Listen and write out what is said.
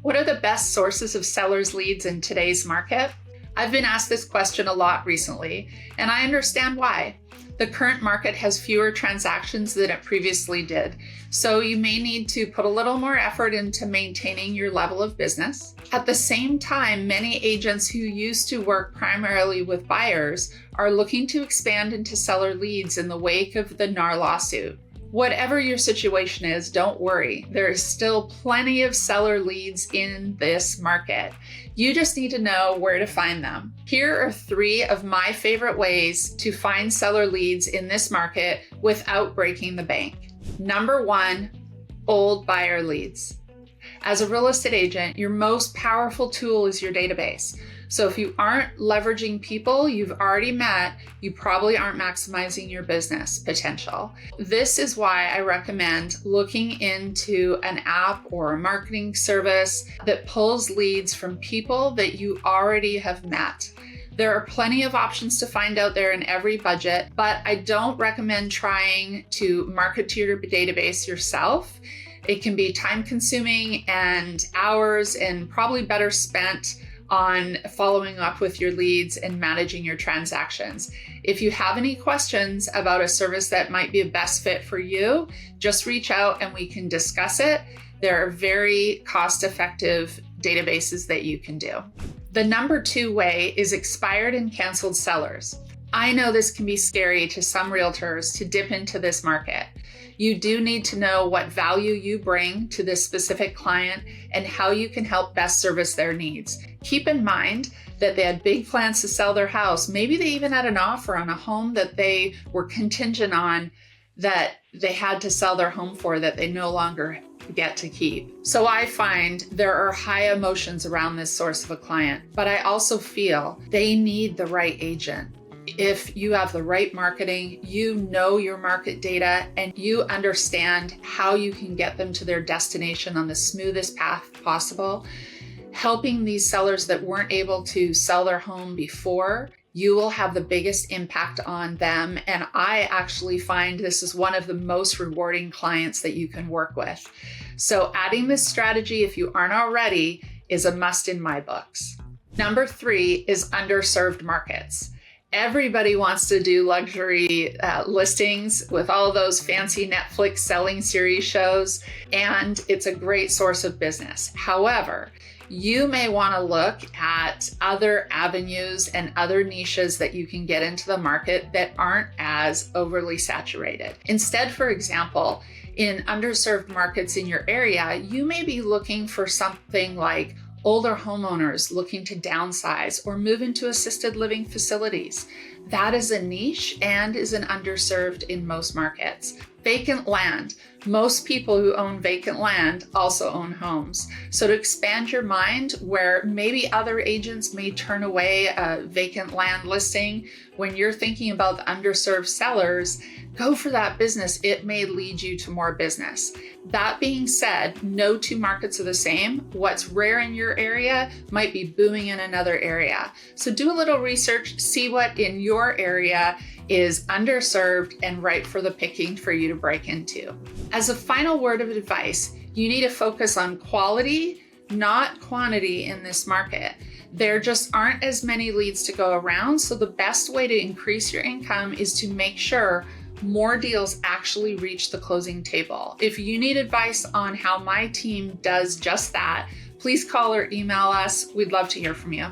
What are the best sources of sellers' leads in today's market? I've been asked this question a lot recently, and I understand why. The current market has fewer transactions than it previously did, so you may need to put a little more effort into maintaining your level of business. At the same time, many agents who used to work primarily with buyers are looking to expand into seller leads in the wake of the NAR lawsuit. Whatever your situation is, don't worry. There is still plenty of seller leads in this market. You just need to know where to find them. Here are 3 of my favorite ways to find seller leads in this market without breaking the bank. Number 1, old buyer leads. As a real estate agent, your most powerful tool is your database. So if you aren't leveraging people you've already met, you probably aren't maximizing your business potential. This is why I recommend looking into an app or a marketing service that pulls leads from people that you already have met. There are plenty of options to find out there in every budget, but I don't recommend trying to market to your database yourself. It can be time consuming and hours, and probably better spent on following up with your leads and managing your transactions. If you have any questions about a service that might be a best fit for you, just reach out and we can discuss it. There are very cost-effective databases that you can do. The number 2 way is expired and canceled sellers. I know this can be scary to some realtors to dip into this market. You do need to know what value you bring to this specific client and how you can help best service their needs. Keep in mind that they had big plans to sell their house. Maybe they even had an offer on a home that they were contingent on, that they had to sell their home for, that they no longer get to keep. So I find there are high emotions around this source of a client, but I also feel they need the right agent. If you have the right marketing, you know your market data, and you understand how you can get them to their destination on the smoothest path possible, helping these sellers that weren't able to sell their home before, you will have the biggest impact on them. And I actually find this is one of the most rewarding clients that you can work with. So adding this strategy, if you aren't already, is a must in my books. Number 3 is underserved markets. Everybody wants to do luxury listings with all those fancy Netflix selling series shows, and it's a great source of business. However, you may want to look at other avenues and other niches that you can get into the market that aren't as overly saturated. Instead, for example, in underserved markets in your area, you may be looking for something like older homeowners looking to downsize or move into assisted living facilities. That is a niche and is an underserved in most markets. Vacant land. Most people who own vacant land also own homes. So to expand your mind, where maybe other agents may turn away a vacant land listing, when you're thinking about the underserved sellers, go for that business. It may lead you to more business. That being said, no 2 markets are the same. What's rare in your area might be booming in another area. So do a little research, see what in your area is underserved and ripe for the picking for you to break into. As a final word of advice, you need to focus on quality, not quantity in this market. There just aren't as many leads to go around, so the best way to increase your income is to make sure more deals actually reach the closing table. If you need advice on how my team does just that, please call or email us. We'd love to hear from you.